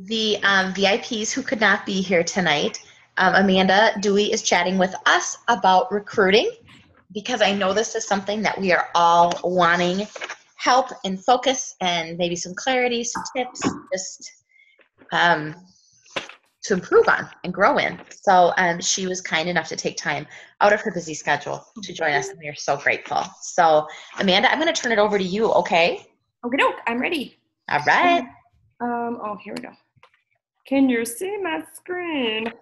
the VIPs who could not be here tonight, Amanda Dewey is chatting with us about recruiting because I know this is something that we are all wanting help and focus and maybe some clarity, some tips, just to improve on and grow in. So she was kind enough to take time out of her busy schedule to join us, and we are so grateful. So Amanda, I'm going to turn it over to you, okay? Okay, I'm ready. All right. Oh, here we go. Can you see my screen?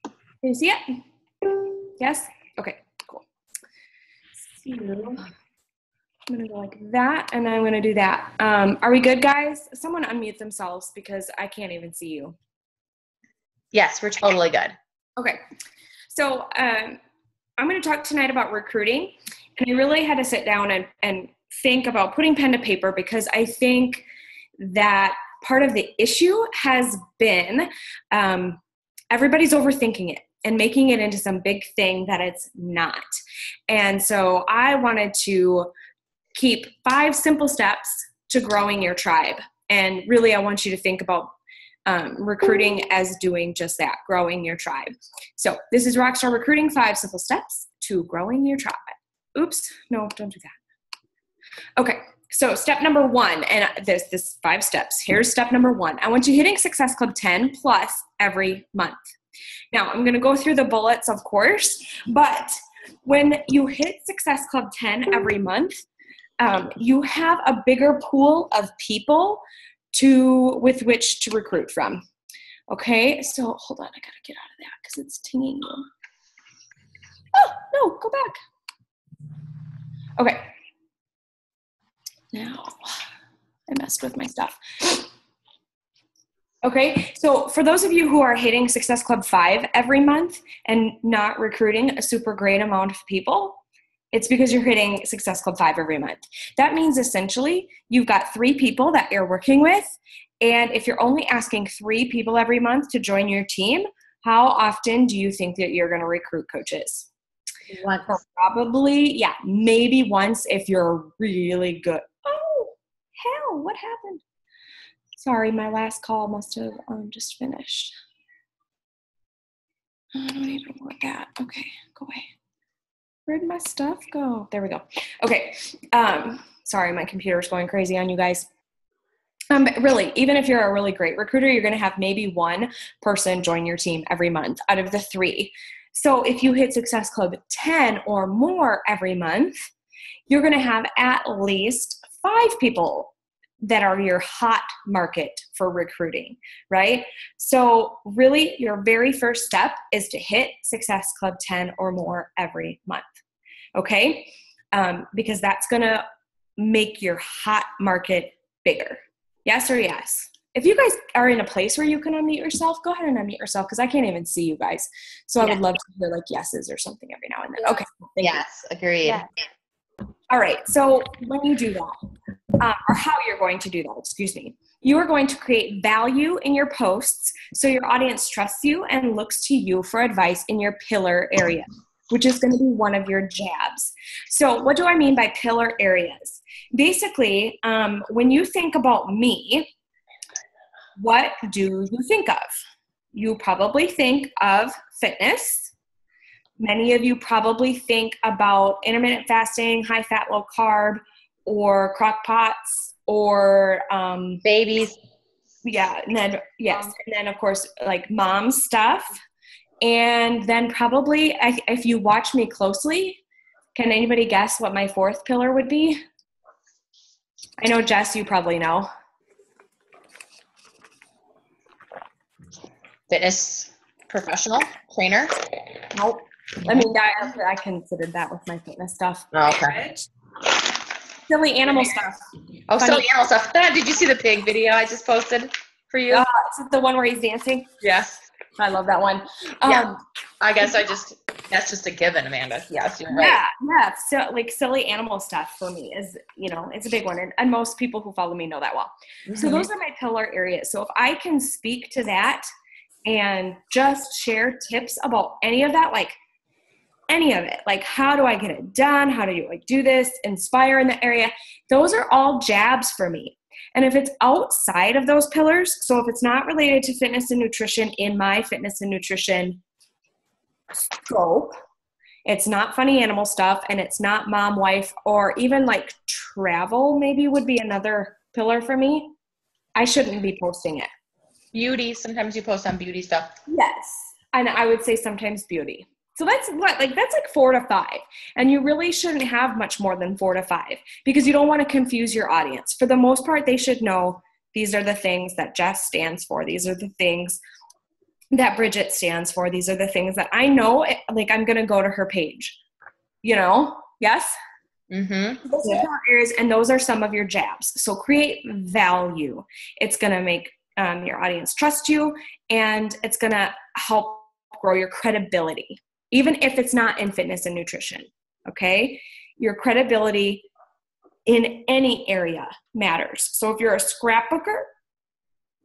Can you see it? Yes? Okay, cool. So, I'm going to go like that, and I'm going to do that. Are we good, guys? Someone unmute themselves because I can't even see you. Yes, we're totally good. Okay. So I'm going to talk tonight about recruiting, and I really had to sit down and think about putting pen to paper because I think that part of the issue has been everybody's overthinking it and making it into some big thing that it's not. And so I wanted to keep 5 simple steps to growing your tribe. And really, I want you to think about recruiting as doing just that, growing your tribe. So this is Rockstar Recruiting, 5 simple steps to growing your tribe. Oops, no, don't do that. Okay. So step number 1, and there's this 5 steps. Here's step number 1. I want you hitting Success Club 10 plus every month. Now, I'm going to go through the bullets, of course, but when you hit Success Club 10 every month, you have a bigger pool of people with which to recruit from. Okay, so hold on. I got to get out of that because it's tinging. Oh, no, go back. Okay. Now, I messed with my stuff. Okay, so for those of you who are hitting Success Club 5 every month and not recruiting a super great amount of people, it's because you're hitting Success Club 5 every month. That means essentially you've got 3 people that you're working with, and if you're only asking 3 people every month to join your team, how often do you think that you're going to recruit coaches? Once. Probably, maybe once if you're really good. Oh, hell, what happened? Sorry, my last call must have just finished. I don't even want that. Okay, go away. Where'd my stuff go? There we go. Okay, sorry, my computer's going crazy on you guys. But really, even if you're a really great recruiter, you're going to have maybe 1 person join your team every month out of the 3. So if you hit Success Club 10 or more every month, you're going to have at least 5 people that are your hot market for recruiting, right? So really, your very first step is to hit Success Club 10 or more every month, okay? Because that's going to make your hot market bigger. Yes or yes? If you guys are in a place where you can unmute yourself, go ahead and unmute yourself because I can't even see you guys. So I would love to hear like yeses or something every now and then. Okay. Yes, agreed. Yeah. All right. So when you do that, or how you're going to do that, excuse me, you are going to create value in your posts so your audience trusts you and looks to you for advice in your pillar area, which is going to be one of your jabs. So what do I mean by pillar areas? Basically, when you think about me, what do you think of? You probably think of fitness. Many of you probably think about intermittent fasting, high fat, low carb, or crock pots, or babies. Yeah, and then yes, and then of course like mom stuff. And then probably, if you watch me closely, can anybody guess what my 4th pillar would be? I know, Jess, you probably know. Fitness professional, trainer? Nope. I mean, I considered that with my fitness stuff. Oh, okay. Silly animal stuff. Oh, funny. Silly animal stuff. Did you see the pig video I just posted for you? Is it the one where he's dancing? Yes. I love that one. Yeah. I guess that's just a given, Amanda. Yes, you're right. Yeah. So like silly animal stuff for me is, it's a big one. And most people who follow me know that well. Mm-hmm. So those are my pillar areas. So if I can speak to that and just share tips about any of that, like any of it, like how do I get it done? How do you do this? Inspire in the area. Those are all jabs for me. And if it's outside of those pillars, so if it's not related to fitness and nutrition in my fitness and nutrition scope, it's not funny animal stuff, and it's not mom, wife, or even like travel maybe would be another pillar for me, I shouldn't be posting it. Beauty, sometimes you post on beauty stuff. Yes. And I would say sometimes beauty. So that's that's like 4 to 5. And you really shouldn't have much more than 4 to 5 because you don't want to confuse your audience. For the most part, they should know these are the things that Jess stands for. These are the things that Bridget stands for. These are the things that I know, like I'm going to go to her page, Yes? Mm-hmm. Those are your areas, and those are some of your jabs. So create value. It's going to make your audience trust you, and it's going to help grow your credibility, even if it's not in fitness and nutrition, okay? Your credibility in any area matters. So if you're a scrapbooker,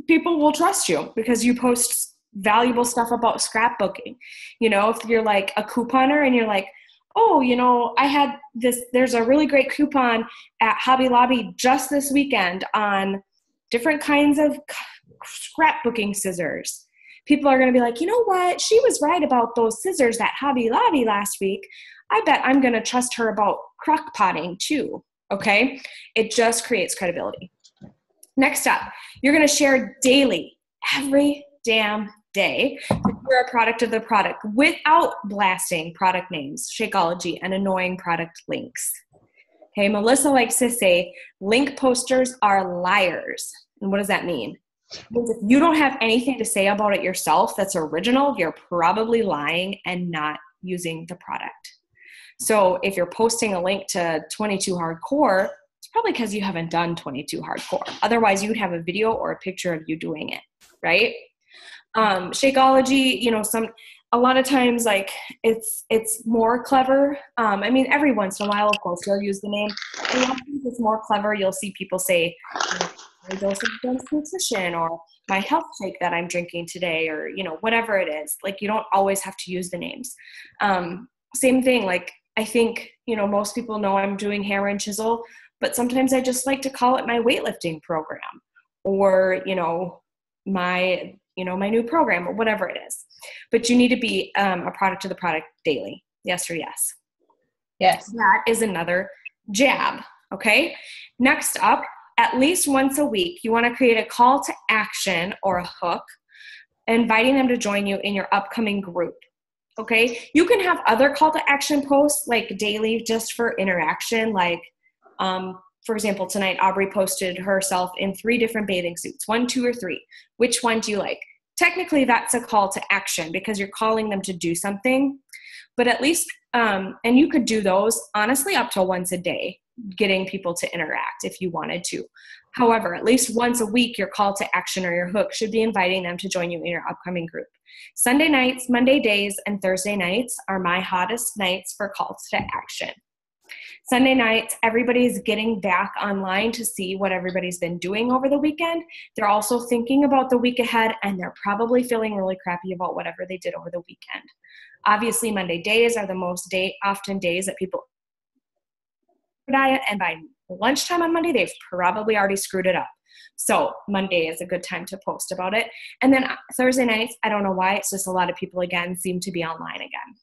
people will trust you because you post valuable stuff about scrapbooking. If you're like a couponer and you're like, oh, I had this, there's a really great coupon at Hobby Lobby just this weekend on different kinds of scrapbooking scissors. People are going to be like, you know what? She was right about those scissors at Hobby Lobby last week. I bet I'm going to trust her about crock potting too. Okay. It just creates credibility. Next up, you're going to share daily, every damn day, that you're a product of the product without blasting product names, Shakeology, and annoying product links. Okay. Melissa likes to say link posters are liars. And what does that mean? Because if you don't have anything to say about it yourself that's original, you're probably lying and not using the product. So if you're posting a link to 22 Hardcore, it's probably because you haven't done 22 Hardcore. Otherwise, you would have a video or a picture of you doing it, right? Shakeology, a lot of times, like, it's more clever. Every once in a while, of course, you'll use the name. A lot of times it's more clever. You'll see people say, my dose of dense nutrition, or my health shake that I'm drinking today, or, whatever it is. Like, you don't always have to use the names. Same thing, like, I think, most people know I'm doing hammer and chisel, but sometimes I just like to call it my weightlifting program, or, my new program, or whatever it is. But you need to be a product of the product daily. Yes or yes? Yes. That is another jab. Okay. Next up, at least once a week, you want to create a call to action or a hook, inviting them to join you in your upcoming group. Okay. You can have other call to action posts like daily just for interaction. Like, for example, tonight, Aubrey posted herself in 3 different bathing suits, 1, 2, or 3. Which one do you like? Technically, that's a call to action because you're calling them to do something. But at least, and you could do those, honestly, up to once a day, getting people to interact if you wanted to. However, at least once a week, your call to action or your hook should be inviting them to join you in your upcoming group. Sunday nights, Monday days, and Thursday nights are my hottest nights for calls to action. Sunday nights, everybody's getting back online to see what everybody's been doing over the weekend. They're also thinking about the week ahead, and they're probably feeling really crappy about whatever they did over the weekend. Obviously, Monday days are the most often days that people diet, and by lunchtime on Monday, they've probably already screwed it up. So Monday is a good time to post about it. And then Thursday nights, I don't know why, it's just a lot of people, again, seem to be online again.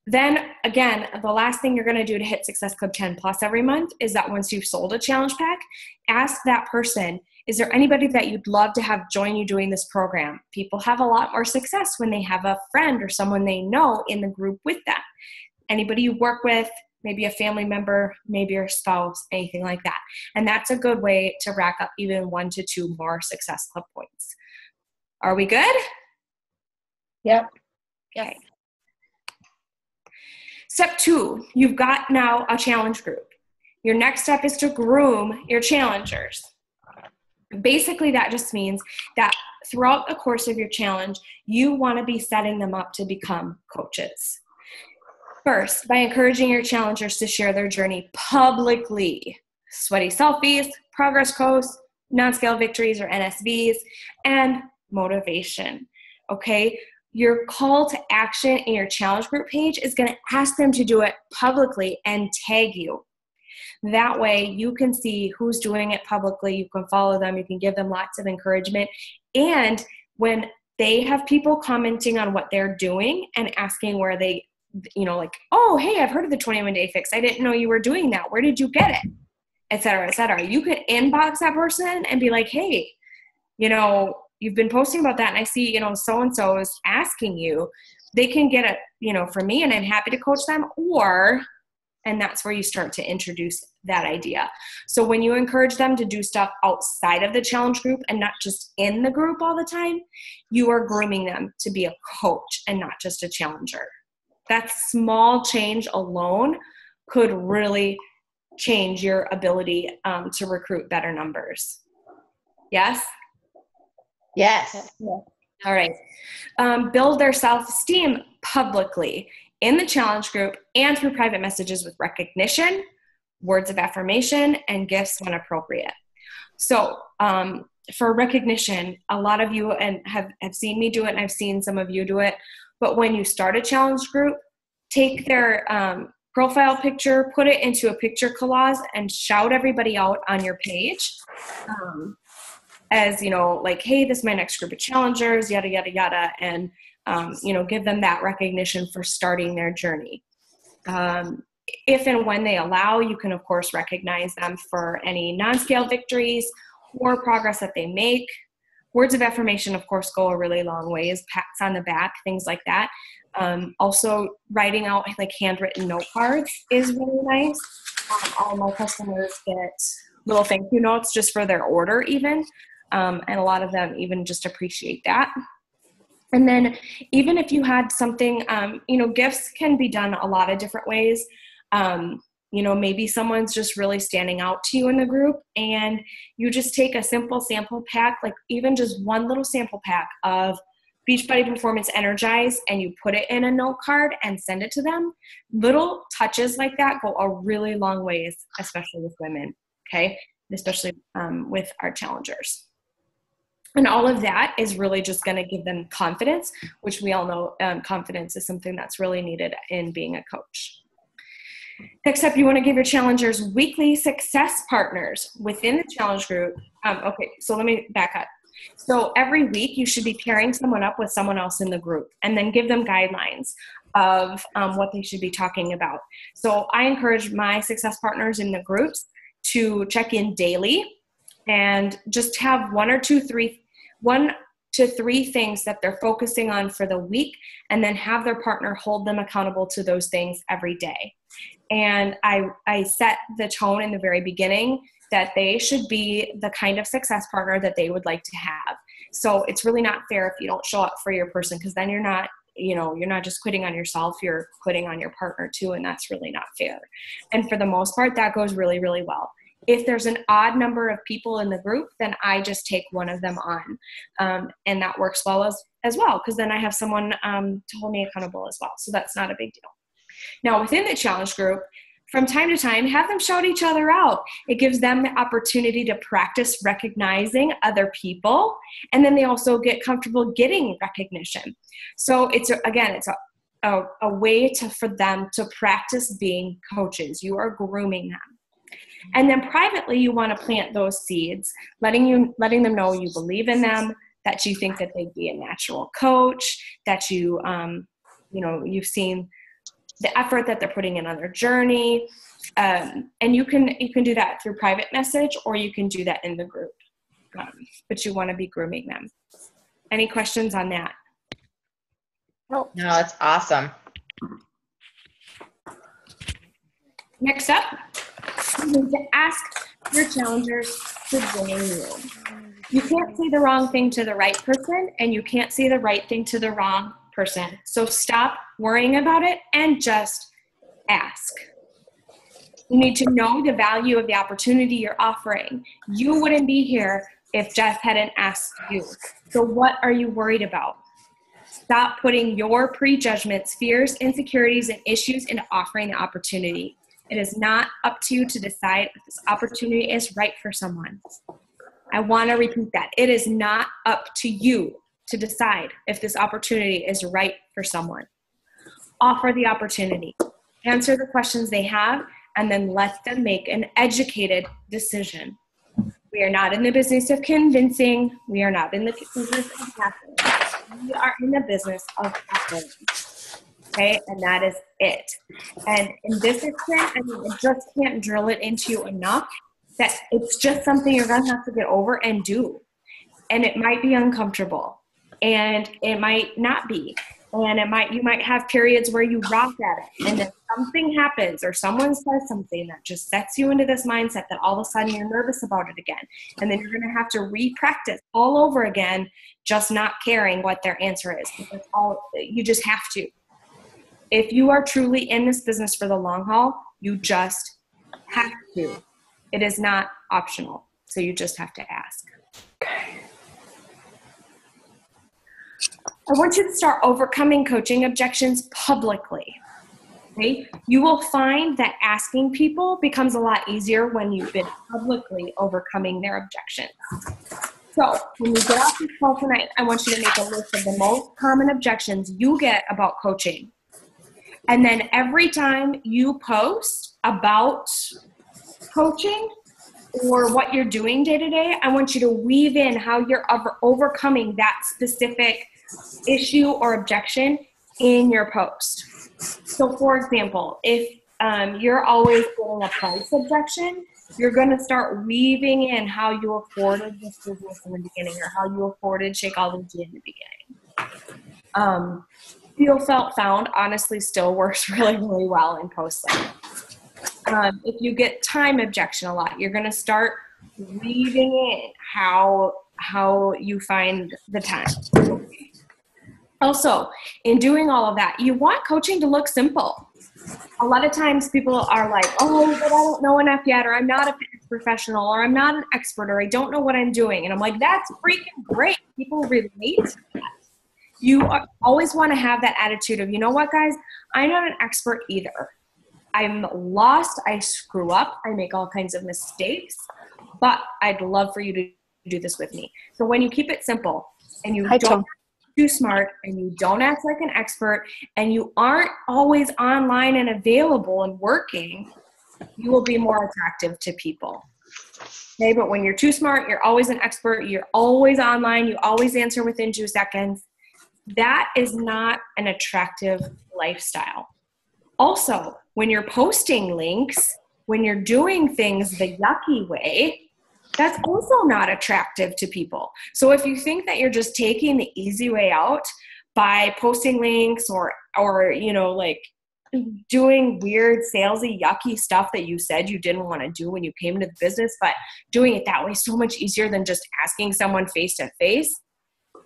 Then again, the last thing you're going to do to hit Success Club 10 Plus every month is that once you've sold a challenge pack, ask that person, is there anybody that you'd love to have join you doing this program? People have a lot more success when they have a friend or someone they know in the group with them. Anybody you work with, maybe a family member, maybe your spouse, anything like that. And that's a good way to rack up even 1 to 2 more Success Club points. Are we good? Yep. Okay. Step 2, you've got now a challenge group. Your next step is to groom your challengers. Basically, that just means that throughout the course of your challenge, you want to be setting them up to become coaches. First, by encouraging your challengers to share their journey publicly. Sweaty selfies, progress quotes, non-scale victories or NSVs, and motivation. Okay? Your call to action in your challenge group page is going to ask them to do it publicly and tag you. That way you can see who's doing it publicly. You can follow them. You can give them lots of encouragement. And when they have people commenting on what they're doing and asking where they, like, oh, hey, I've heard of the 21-day fix. I didn't know you were doing that. Where did you get it? Et cetera, et cetera. You could inbox that person and be like, hey, you've been posting about that and I see, so-and-so is asking you. They can get it, from me, and I'm happy to coach them. And that's where you start to introduce that idea. So when you encourage them to do stuff outside of the challenge group and not just in the group all the time, you are grooming them to be a coach and not just a challenger. That small change alone could really change your ability to recruit better numbers. Yes? Yes. All right. Build their self-esteem publicly in the challenge group and through private messages with recognition, words of affirmation, and gifts when appropriate. So for recognition, a lot of you have seen me do it, and I've seen some of you do it. But when you start a challenge group, take their profile picture, put it into a picture collage, and shout everybody out on your page. As, like, hey, this is my next group of challengers, yada, yada, yada. And, give them that recognition for starting their journey. If and when they allow, you can, of course, recognize them for any non-scale victories or progress that they make. Words of affirmation, of course, go a really long ways, pats on the back, things like that. Also, writing out like handwritten note cards is really nice. All my customers get little thank you notes just for their order even. And a lot of them even just appreciate that. And then even if you had something, gifts can be done a lot of different ways. Maybe someone's just really standing out to you in the group, and you just take a simple sample pack, like even just one little sample pack of Beachbody Performance Energize, and you put it in a note card and send it to them. Little touches like that go a really long ways, especially with women, okay? Especially with our challengers. And all of that is really just going to give them confidence, which we all know confidence is something that's really needed in being a coach. Next up, you want to give your challengers weekly success partners within the challenge group. Okay, so let me back up. So every week you should be pairing someone up with someone else in the group and then give them guidelines of what they should be talking about. So I encourage my success partners in the groups to check in daily and just have one to three things that they're focusing on for the week, and then have their partner hold them accountable to those things every day. And I set the tone in the very beginning that they should be the kind of success partner that they would like to have. So it's really not fair if you don't show up for your person, because then you're not just quitting on yourself, you're quitting on your partner too, and that's really not fair. And for the most part, that goes really, really well. If there's an odd number of people in the group, then I just take one of them on. And that works well as well, because then I have someone to hold me accountable as well. So that's not a big deal. Now, within the challenge group, from time to time, have them shout each other out. It gives them the opportunity to practice recognizing other people, and then they also get comfortable getting recognition. So it's a way for them to practice being coaches. You are grooming them. And then privately, you want to plant those seeds, letting them know you believe in them, that you think that they'd be a natural coach, that you've seen the effort that they're putting in on their journey. And you can do that through private message, or you can do that in the group. But you want to be grooming them. Any questions on that? No, it's awesome. Next up, you need to ask your challengers to join you. You can't say the wrong thing to the right person, and you can't say the right thing to the wrong person. So stop worrying about it and just ask. You need to know the value of the opportunity you're offering. You wouldn't be here if Jeff hadn't asked you. So what are you worried about? Stop putting your prejudgments, fears, insecurities, and issues into offering the opportunity. It is not up to you to decide if this opportunity is right for someone. I want to repeat that. It is not up to you to decide if this opportunity is right for someone. Offer the opportunity. Answer the questions they have and then let them make an educated decision. We are not in the business of convincing. We are not in the business of happening. We are in the business of happening. Okay, and that is it. And in this extent, I mean, it just can't drill it into you enough that it's just something you're going to have to get over and do. And it might be uncomfortable, and it might not be. And you might have periods where you rock at it, and then something happens or someone says something that just sets you into this mindset that all of a sudden you're nervous about it again. And then you're going to have to re-practice all over again, just not caring what their answer is. Because you just have to. If you are truly in this business for the long haul, you just have to. It is not optional. So you just have to ask. Okay. I want you to start overcoming coaching objections publicly. Okay? You will find that asking people becomes a lot easier when you've been publicly overcoming their objections. So when you get off this call tonight, I want you to make a list of the most common objections you get about coaching. And then every time you post about coaching or what you're doing day to day, I want you to weave in how you're overcoming that specific issue or objection in your post. So for example, if you're always getting a price objection, you're going to start weaving in how you afforded this business in the beginning or how you afforded Shakeology in the beginning. Feel, felt, found honestly still works really, really well in posting. If you get time objection a lot, you're going to start weaving in how you find the time. Also, in doing all of that, you want coaching to look simple. A lot of times people are like, oh, but I don't know enough yet, or I'm not a fitness professional, or I'm not an expert, or I don't know what I'm doing. And I'm like, that's freaking great. People relate to that. You always want to have that attitude of, you know what, guys, I'm not an expert either. I'm lost. I screw up. I make all kinds of mistakes, but I'd love for you to do this with me. So when you keep it simple and you don't too smart and you don't act like an expert and you aren't always online and available and working, you will be more attractive to people. Okay, but when you're too smart, you're always an expert, you're always online, you always answer within 2 seconds, that is not an attractive lifestyle. Also, when you're posting links, when you're doing things the yucky way, that's also not attractive to people. So if you think that you're just taking the easy way out by posting links or like doing weird salesy yucky stuff that you said you didn't want to do when you came into the business, but doing it that way is so much easier than just asking someone face to face,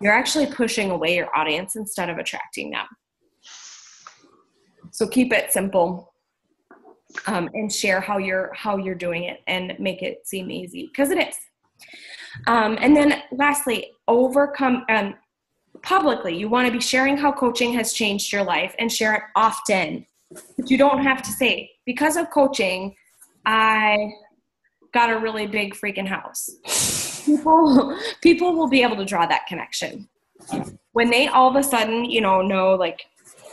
you're actually pushing away your audience instead of attracting them. So keep it simple. And share how you're doing it and make it seem easy, because it is. And then lastly, overcome publicly. You want to be sharing how coaching has changed your life and share it often. But you don't have to say, because of coaching, I got a really big freaking house. People will be able to draw that connection. When they all of a sudden, know, like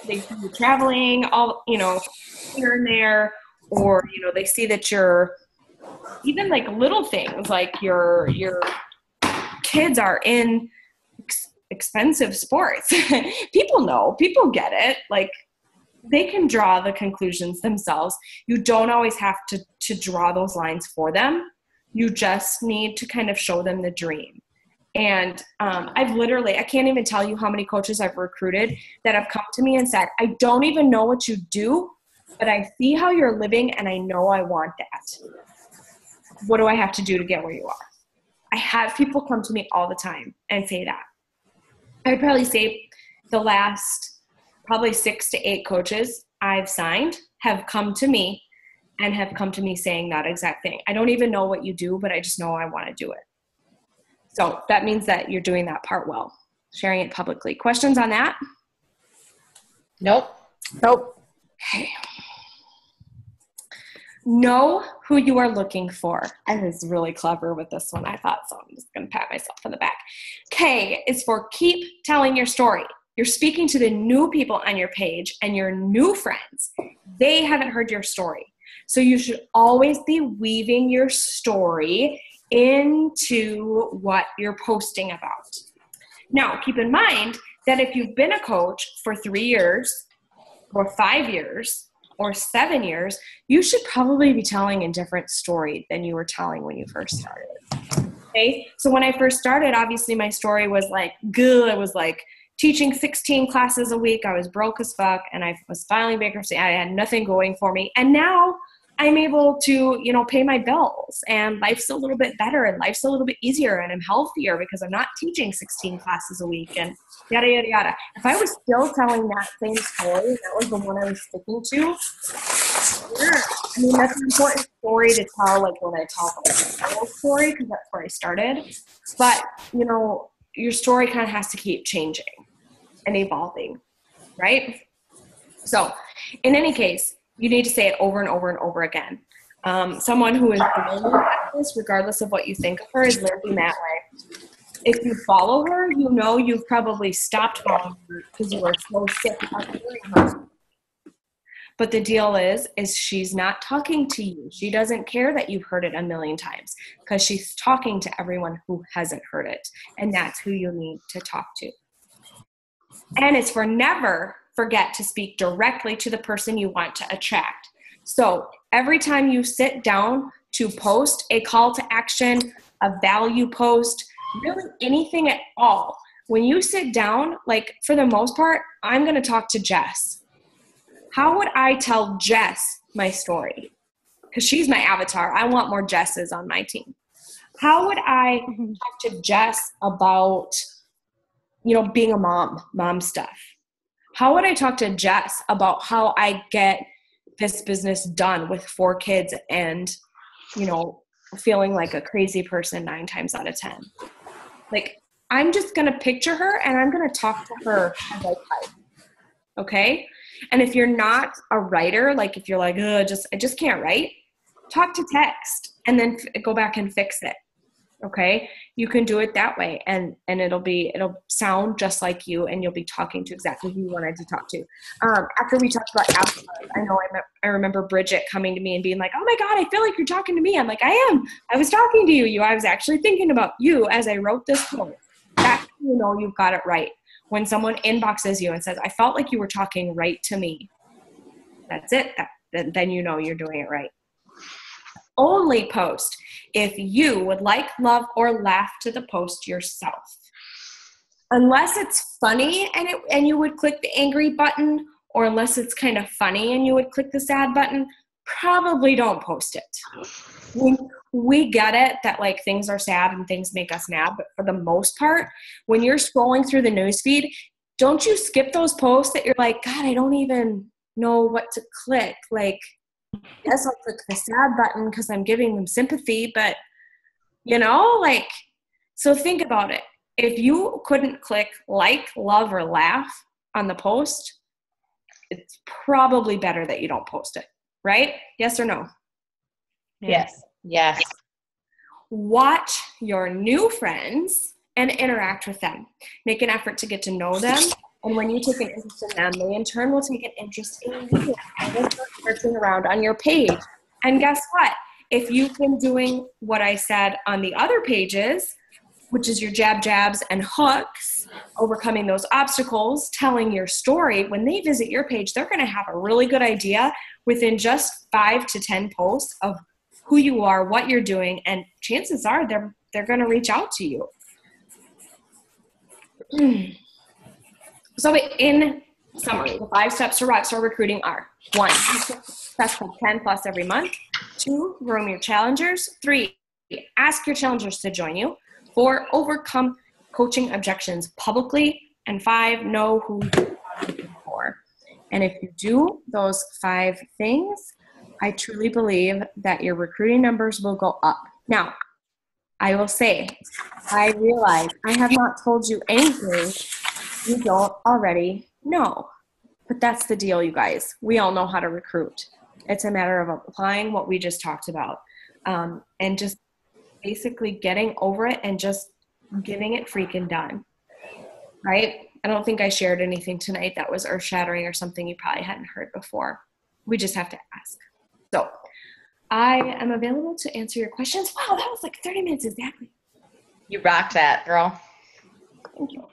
they see you traveling all, here and there, or, they see that you're even like little things like your kids are in expensive sports. People get it. Like they can draw the conclusions themselves. You don't always have to draw those lines for them. You just need to kind of show them the dream. And I can't even tell you how many coaches I've recruited that have come to me and said, I don't even know what you do, but I see how you're living and I know I want that. What do I have to do to get where you are? I have people come to me all the time and say that. I'd probably say the last 6 to 8 coaches I've signed have come to me saying that exact thing. I don't even know what you do, but I just know I want to do it. So that means that you're doing that part well, sharing it publicly. Questions on that? Nope. Okay. Know who you are looking for. I was really clever with this one, I thought, so I'm just going to pat myself on the back. K is for keep telling your story. You're speaking to the new people on your page and your new friends. They haven't heard your story. So you should always be weaving your story into what you're posting about. Now, keep in mind that if you've been a coach for 3 years or 5 years or 7 years, you should probably be telling a different story than you were telling when you first started. Okay. So when I first started, obviously my story was like, good. I was like teaching 16 classes a week. I was broke as fuck and I was filing bankruptcy. I had nothing going for me. And now I'm able to, pay my bills and life's a little bit better and life's a little bit easier and I'm healthier because I'm not teaching 16 classes a week and yada, yada, yada. If I was still telling that same story, that was the one I was sticking to, yeah. I mean, that's an important story to tell, like when I tell the whole story, because that's where I started. But, your story kind of has to keep changing and evolving, right? So in any case, you need to say it over and over and over again. Someone who is brilliant at this, regardless of what you think of her, is Lindsay Matway. If you follow her, you've probably stopped following her because you are so sick of hearing her. But the deal is she's not talking to you. She doesn't care that you've heard it a million times because she's talking to everyone who hasn't heard it. And that's who you need to talk to. And it's never forget to speak directly to the person you want to attract. So every time you sit down to post a call to action, a value post, really anything at all, when you sit down, like for the most part, I'm going to talk to Jess. How would I tell Jess my story? Because she's my avatar. I want more Jesses on my team. How would I talk to Jess about, being a mom stuff? How would I talk to Jess about how I get this business done with 4 kids and, feeling like a crazy person 9 times out of 10? Like, I'm just going to picture her and I'm going to talk to her as I type. Okay? And if you're not a writer, like if you're like, I just can't write, talk to text and then go back and fix it. Okay. You can do it that way. And it'll sound just like you and you'll be talking to exactly who you wanted to talk to. After we talked about avatars, I remember Bridget coming to me and being like, oh my God, I feel like you're talking to me. I'm like, I was talking to you. I was actually thinking about you as I wrote this post. That's how you've got it right. When someone inboxes you and says, I felt like you were talking right to me. That's it. Then you're doing it right. Only post if you would like, love, or laugh to the post yourself. Unless it's funny and you would click the angry button, or unless it's kind of funny and you would click the sad button, probably don't post it. We get it that like things are sad and things make us mad, but for the most part, when you're scrolling through the newsfeed, don't you skip those posts that you're like, God, I don't even know what to click. Like, yes, I'll click the sad button because I'm giving them sympathy, but so think about it. If you couldn't click like, love, or laugh on the post, it's probably better that you don't post it, right? Yes or no? Yes. Yes. Watch your new friends and interact with them. Make an effort to get to know them. And when you take an interest in them, they in turn will take an interest in you. And they'll start searching around on your page. And guess what? If you've been doing what I said on the other pages, which is your jabs and hooks, overcoming those obstacles, telling your story, when they visit your page, they're going to have a really good idea within just 5 to 10 posts of who you are, what you're doing, and chances are they're going to reach out to you. So in summary, the 5 steps to rockstar recruiting are: 1, successful 10 plus every month. 2, groom your challengers. 3, ask your challengers to join you. 4, overcome coaching objections publicly. And 5, know who you are looking for. And if you do those 5 things, I truly believe that your recruiting numbers will go up. Now, I will say, I realize I have not told you anything you don't already know. But that's the deal, you guys. We all know how to recruit. It's a matter of applying what we just talked about, and just basically getting over it and just getting it freaking done, right? I don't think I shared anything tonight that was earth-shattering or something you probably hadn't heard before. We just have to ask. So I am available to answer your questions. Wow, that was like 30 minutes exactly. You rocked that, girl. Thank you.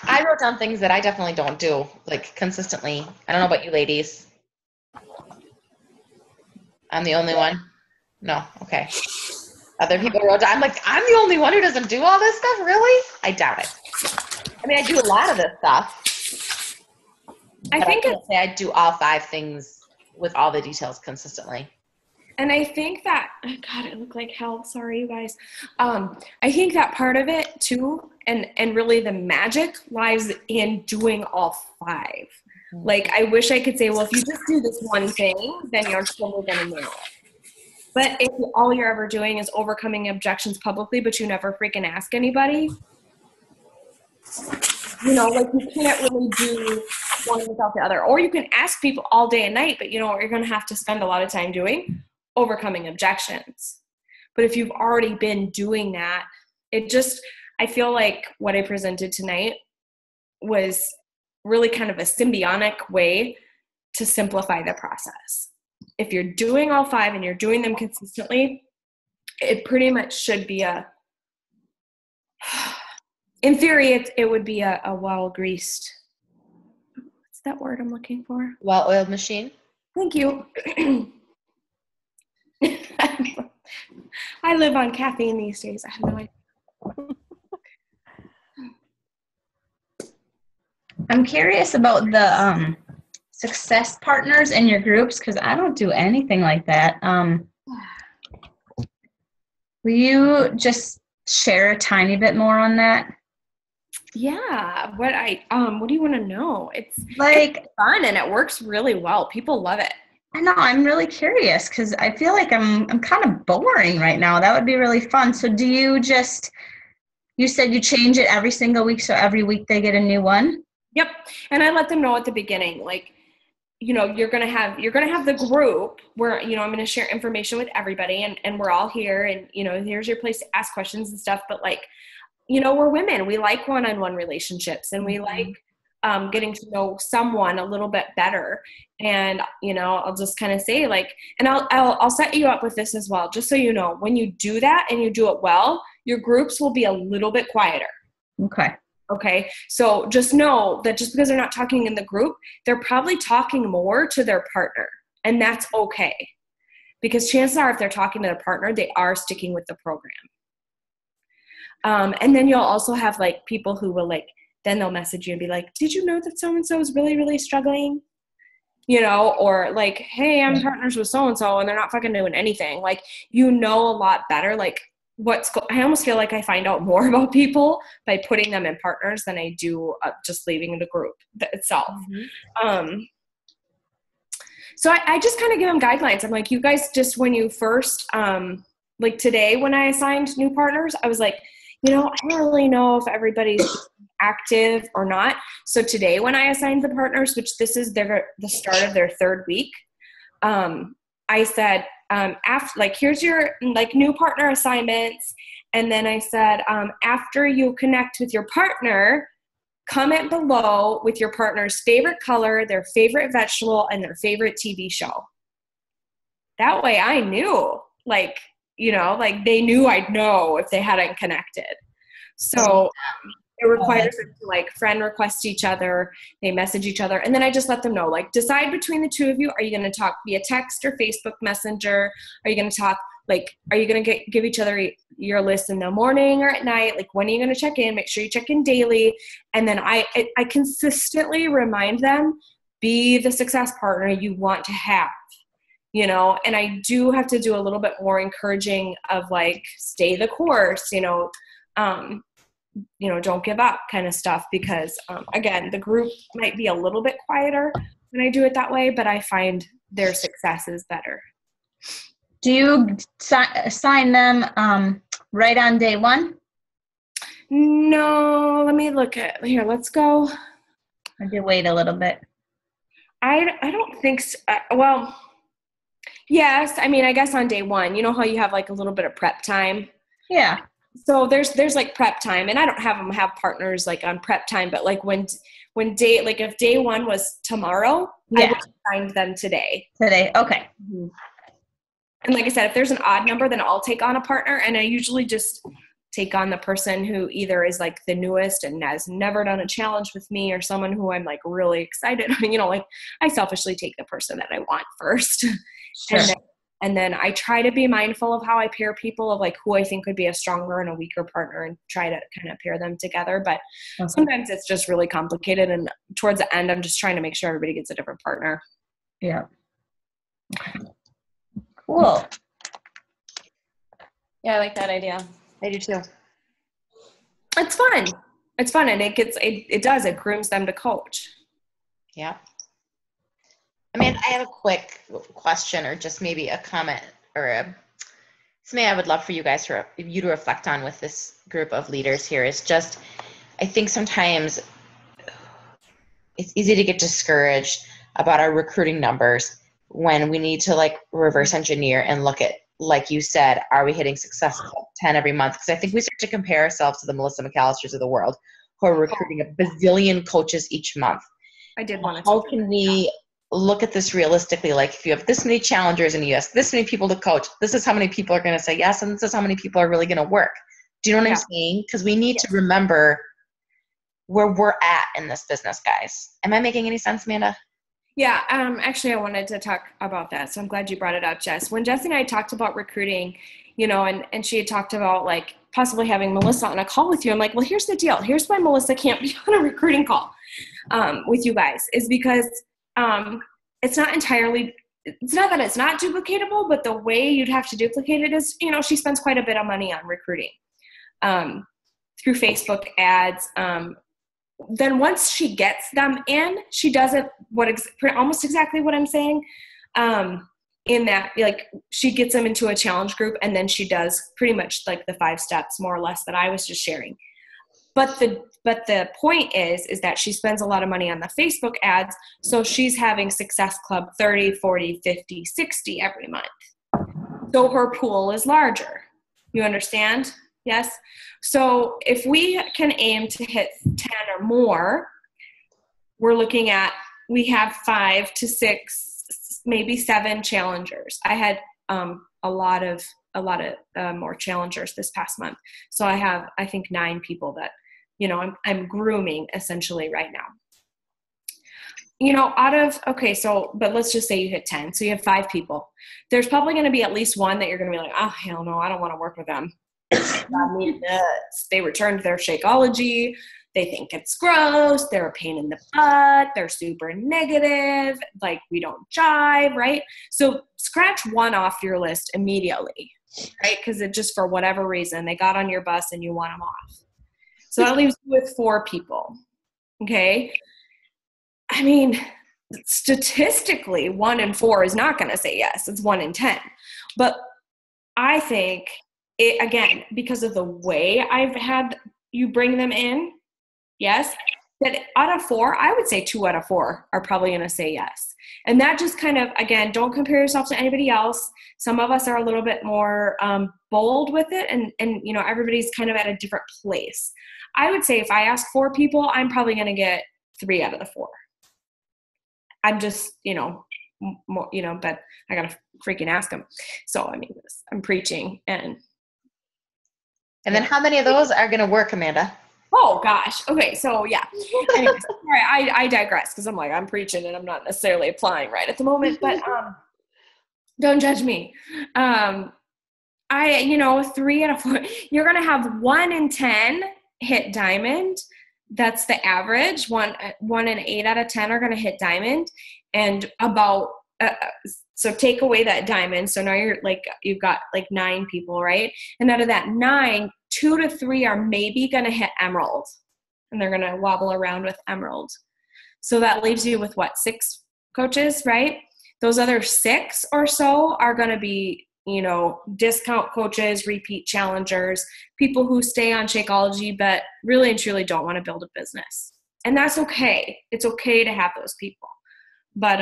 I wrote down things that I definitely don't do, like, consistently. I don't know about you ladies. I'm the only one? No, okay. Other people wrote down, I'm like, I'm the only one who doesn't do all this stuff? Really? I doubt it. I mean, I do a lot of this stuff. I think can't say I do all 5 things with all the details consistently. And I think that, oh God, I look like hell. Sorry, you guys. I think that part of it too, and really the magic lies in doing all 5. Like, I wish I could say, well, if you just do this one thing, then you're totally going to nail it. But if all you're ever doing is overcoming objections publicly, but you never freaking ask anybody, you know, like, you can't really do one without the other. Or you can ask people all day and night, but you know what you're going to have to spend a lot of time doing? Overcoming objections. But if you've already been doing that, I feel like what I presented tonight was really kind of a symbiotic way to simplify the process. If you're doing all 5 and you're doing them consistently, it pretty much should be in theory, it would be a well-greased, what's that word I'm looking for? Well-oiled machine. Thank you. I live on caffeine these days. I have no idea. I'm curious about the success partners in your groups, because I don't do anything like that. Will you just share a tiny bit more on that? Yeah. What do you want to know? It's like fun and it works really well. People love it. I know, I'm really curious because I feel like I'm kind of boring right now. That would be really fun. So do you said you change it every single week, so every week they get a new one? Yep. And I let them know at the beginning, like, you know, you're going to have the group where, you know, I'm going to share information with everybody and we're all here and, you know, here's your place to ask questions and stuff. But like, you know, we're women, we like one-on-one relationships and we like getting to know someone a little bit better. And, you know, I'll just kind of say like, and I'll set you up with this as well, just so you know, when you do that and you do it well, your groups will be a little bit quieter. Okay. So just know that just because they're not talking in the group, they're probably talking more to their partner, and that's okay. Because chances are if they're talking to their partner, they are sticking with the program. And then you'll also have like people who will like, then they'll message you and be like, did you know that so-and-so is really, really struggling? You know, or like, hey, I'm partners with so-and-so and they're not fucking doing anything. Like, you know, a lot better, like I almost feel like I find out more about people by putting them in partners than I do just leaving the group itself. Mm-hmm. So I just kind of give them guidelines. I'm like, you guys just, when you first, like today when I assigned new partners, I was like, you know, I don't really know if everybody's active or not. So today when I assigned the partners, which this is the start of their 3rd week, I said, after, like, here's your like new partner assignments. And then I said, after you connect with your partner, comment below with your partner's favorite color, their favorite vegetable, and their favorite TV show. That way I knew, like, you know, like they knew I'd know if they hadn't connected. So it requires them to like friend request each other, they message each other, and then I just let them know, like, decide between the 2 of you. Are you going to talk via text or Facebook Messenger? Are you going to talk, like, are you going to give each other your list in the morning or at night? Like, when are you going to check in? Make sure you check in daily. And then I consistently remind them, be the success partner you want to have. You know, and I do have to do a little bit more encouraging of like, stay the course, you know, don't give up kind of stuff, because again, the group might be a little bit quieter when I do it that way, but I find their success is better. Do you assign them right on day 1? No, let me look at here. Let's go. Or do you wait a little bit? I don't think so. Well, yes. I mean, I guess on day 1, you know how you have like a little bit of prep time? Yeah. So there's like prep time, and I don't have them have partners like on prep time, but like when if day 1 was tomorrow, yeah, I would find them today. Okay. Mm-hmm. And like I said, if there's an odd number, then I'll take on a partner. And I usually just take on the person who either is like the newest and has never done a challenge with me, or someone who I'm like really excited. Like I selfishly take the person that I want first. Sure. And then I try to be mindful of how I pair people, of like who I think would be a stronger and a weaker partner, and try to kind of pair them together. But sometimes it's just really complicated. And towards the end, I'm just trying to make sure everybody gets a different partner. Yeah. Cool. Yeah, I like that idea. I do too. It's fun. It's fun. And it grooms them to coach. Yeah. I mean, I have a quick question, or just maybe a comment, or something I would love for you guys to reflect on with this group of leaders here is just, I think sometimes it's easy to get discouraged about our recruiting numbers when we need to like reverse engineer and look at, like you said, are we hitting Success Club 10 every month? Because I think we start to compare ourselves to the Melissa McAllisters of the world, who are recruiting a bazillion coaches each month. I did want to. How can we look at this realistically? Like, if you have this many challengers in the U.S., this many people to coach, this is how many people are going to say yes, and this is how many people are really going to work. Do you know what I'm saying? Because we need to remember where we're at in this business, guys. Am I making any sense, Amanda? Yeah, actually, I wanted to talk about that. So I'm glad you brought it up, Jess. When Jess and I talked about recruiting, and she had talked about like possibly having Melissa on a call with you, I'm like, well, here's the deal. Here's why Melissa can't be on a recruiting call with you guys, is because it's not that it's not duplicatable, but the way you'd have to duplicate it is, she spends quite a bit of money on recruiting through Facebook ads. Then once she gets them in, she does it almost exactly what I'm saying, in that like she gets them into a challenge group, and then she does pretty much like the 5 steps more or less that I was just sharing. But the point is that she spends a lot of money on the Facebook ads, so she's having Success Club 30, 40, 50, 60 every month. So her pool is larger. You understand? Yes. So if we can aim to hit 10 or more, we're looking at, we have 5 to 6, maybe 7 challengers. I had a lot of more challengers this past month. So I have, I think, 9 people that, I'm grooming essentially right now. But let's just say you hit 10. So you have 5 people. There's probably going to be at least one that you're going to be like, oh, hell no, I don't want to work with them. They returned their Shakeology. They think it's gross. They're a pain in the butt. They're super negative. Like, we don't jive, right? So scratch one off your list immediately, right? Because it just, for whatever reason, they got on your bus and you want them off. So that leaves you with 4 people, okay? I mean, statistically, 1 in 4 is not going to say yes. It's 1 in 10. But I think it, again, because of the way I've had you bring them in, yes, that out of 4, I would say 2 out of 4 are probably going to say yes. And that just kind of, again, don't compare yourself to anybody else. Some of us are a little bit more bold with it, and everybody's kind of at a different place. I would say if I ask 4 people, I'm probably going to get 3 out of the 4. I'm just, more, but I got to freaking ask them. So, I mean, I'm preaching. And then how many of those are going to work, Amanda? Oh, gosh. Okay, so, yeah. Anyways, sorry, I digress, because I'm preaching and I'm not necessarily applying right at the moment. But don't judge me. 3 out of 4. You're going to have 1 in 10 hit diamond. That's the average. 1 in 8 out of 10 are going to hit diamond. And about so take away that diamond. So now you've got 9 people, right? And out of that 9, 2 to 3 are maybe going to hit emerald, and they're going to wobble around with emerald. So that leaves you with 6 coaches, right? Those other 6 or so are going to be, discount coaches, repeat challengers, people who stay on Shakeology, but really and truly don't want to build a business. And that's okay. It's okay to have those people. But,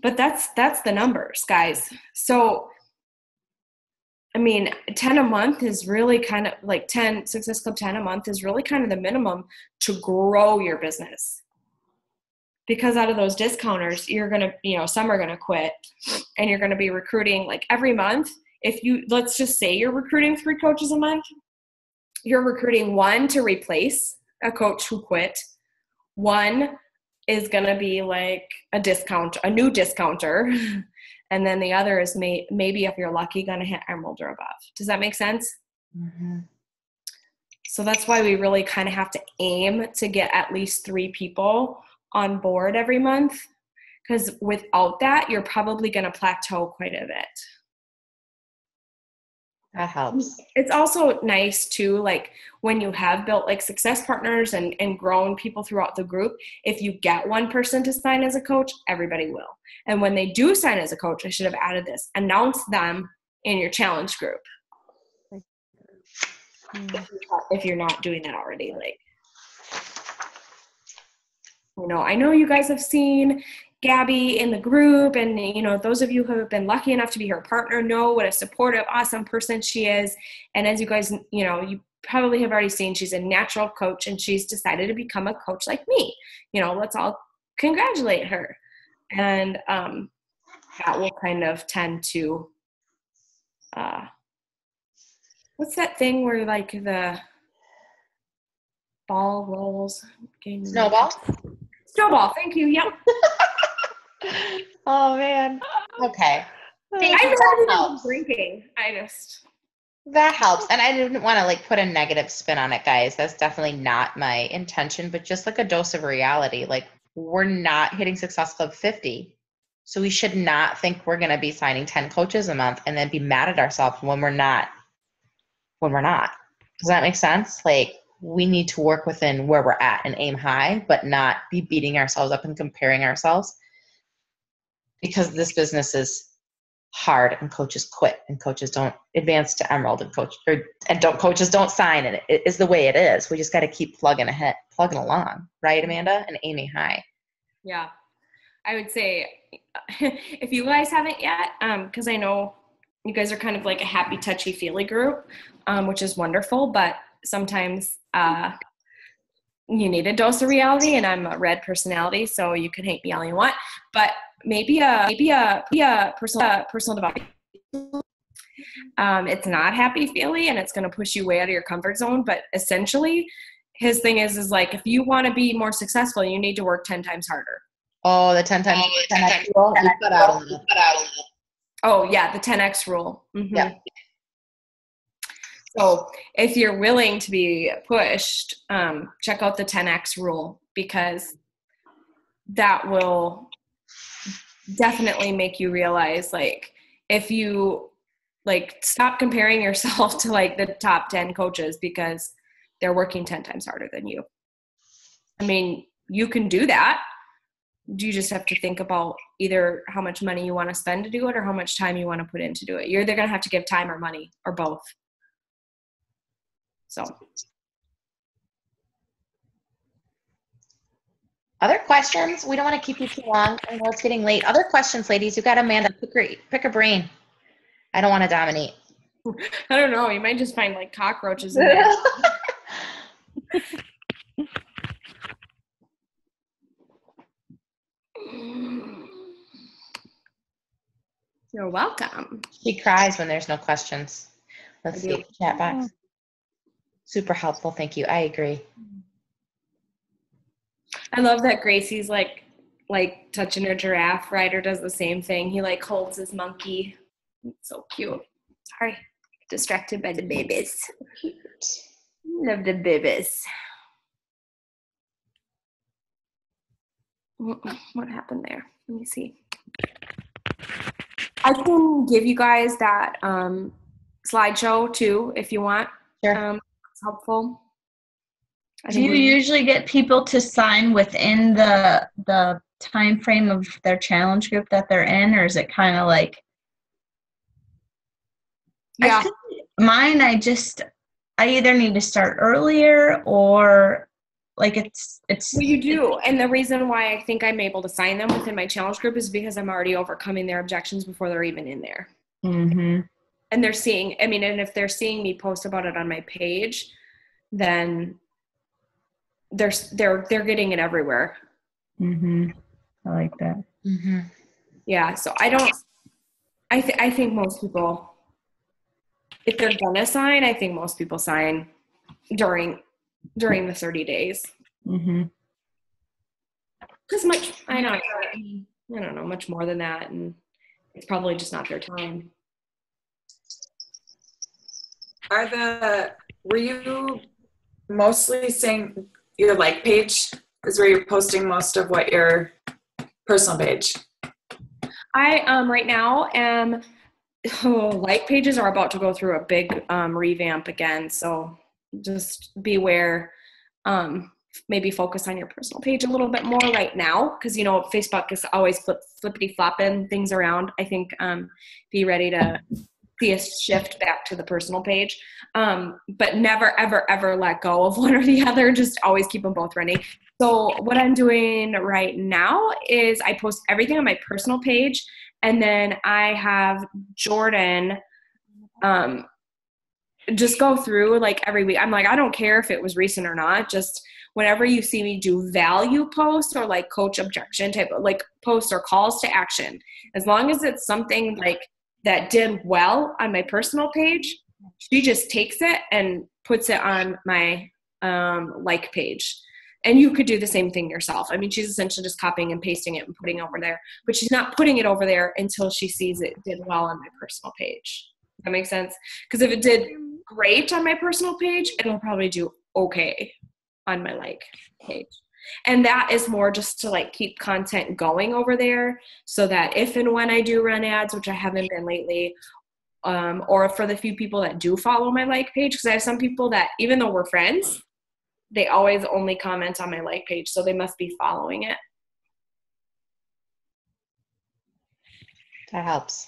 but that's the numbers, guys. So, I mean, 10 a month is really kind of 10 Success Club 10 a month is really kind of the minimum to grow your business. because out of those discounters, you're going to, some are going to quit, and you're going to be recruiting like every month. If let's just say you're recruiting 3 coaches a month, you're recruiting 1 to replace a coach who quit. 1 is going to be like a new discounter. And then the other is maybe, if you're lucky, going to hit Emerald or above. Does that make sense? Mm-hmm. So that's why we really kind of have to aim to get at least 3 people on board every month. Because without that, you're probably going to plateau quite a bit. That helps. It's also nice too, like when you have built like success partners and grown people throughout the group, if you get one person to sign as a coach, everybody will. And when they do sign as a coach, I should have added this, announce them in your challenge group. If you're not doing that already, like, I know you guys have seen Gabby in the group, and those of you who have been lucky enough to be her partner know what a supportive, awesome person she is. And as you guys, you probably have already seen, she's a natural coach, and she's decided to become a coach like me. Let's all congratulate her. And that will kind of tend to, what's that thing where like the ball rolls? Snowball? Snowball, thank you. Yep. Oh man. Okay. I'm not drinking. That helps. And I didn't want to like put a negative spin on it, guys. That's definitely not my intention, but just like a dose of reality. Like, we're not hitting Success Club 50. So we should not think we're going to be signing 10 coaches a month and then be mad at ourselves when we're not. Does that make sense? Like, we need to work within where we're at and aim high, but not be beating ourselves up and comparing ourselves, because this business is hard and coaches quit and coaches don't advance to Emerald and coaches don't sign, and it is the way it is. We just got to keep plugging along, right, Amanda, and aiming high. Yeah, I would say if you guys haven't yet, because I know you guys are kind of like a happy, touchy-feely group, which is wonderful, but sometimes you need a dose of reality, and I'm a red personality, so you can hate me all you want, but maybe a personal development. It's not happy-feely, and it's going to push you way out of your comfort zone, but essentially his thing is like, if you want to be more successful, you need to work 10 times harder. Oh, the 10 times. You cut out a little. Oh yeah, the 10X rule. Mm-hmm. Yeah. So if you're willing to be pushed, check out the 10X rule, because that will definitely make you realize, like, if you like stop comparing yourself to like the top 10 coaches because they're working 10 times harder than you. I mean, you can do that. You just have to think about either how much money you want to spend to do it or how much time you want to put in to do it. You're either going to have to give time or money or both. So. Other questions? We don't want to keep you too long. I know it's getting late. Other questions, ladies? You got Amanda. Pick a brain. I don't want to dominate. I don't know. You might just find like cockroaches in there. You're welcome. She cries when there's no questions. Let's see. Chat box. Super helpful. Thank you. I agree. I love that Gracie's like touching her giraffe. Ryder does the same thing. He like holds his monkey. It's so cute. Sorry. Distracted by the babies. Love the babies. What happened there? Let me see. I can give you guys that slideshow too if you want. Sure. It's helpful. Do you usually get people to sign within the time frame of their challenge group that they're in, or is it kind of like? Yeah. Mine, I either need to start earlier or like it's. Well, you do, and the reason why I think I'm able to sign them within my challenge group is because I'm already overcoming their objections before they're even in there. Mm-hmm. And they're seeing. I mean, and if they're seeing me post about it on my page, then they're getting it everywhere. Mm-hmm. I like that. Mm-hmm. Yeah, so I think most people, if they're gonna sign, I think most people sign during the 30 days. Mm-hmm. Because I don't know, much more than that, and it's probably just not their time. Were you mostly saying your like page is where you're posting most of what your personal page? I right now am like pages are about to go through a big revamp again, so just beware. Maybe focus on your personal page a little bit more right now, because Facebook is always flippity flopping things around. I think be ready to see a shift back to the personal page, but never ever ever let go of one or the other. Just always keep them both running. So what I'm doing right now is I post everything on my personal page, and then I have Jordan just go through like every week. I'm like, I don't care if it was recent or not, just whenever you see me do value posts or like coach objection type of like posts or calls to action, as long as it's something like that did well on my personal page, she just takes it and puts it on my like page. And you could do the same thing yourself. I mean, she's essentially just copying and pasting it and putting it over there, but she's not putting it over there until she sees it did well on my personal page. That makes sense? Because if it did great on my personal page, it'll probably do okay on my like page. And that is more just to like keep content going over there, so that if and when I do run ads, which I haven't been lately, or for the few people that do follow my like page, because I have some people that even though we're friends, they always only comment on my like page, so they must be following it. That helps.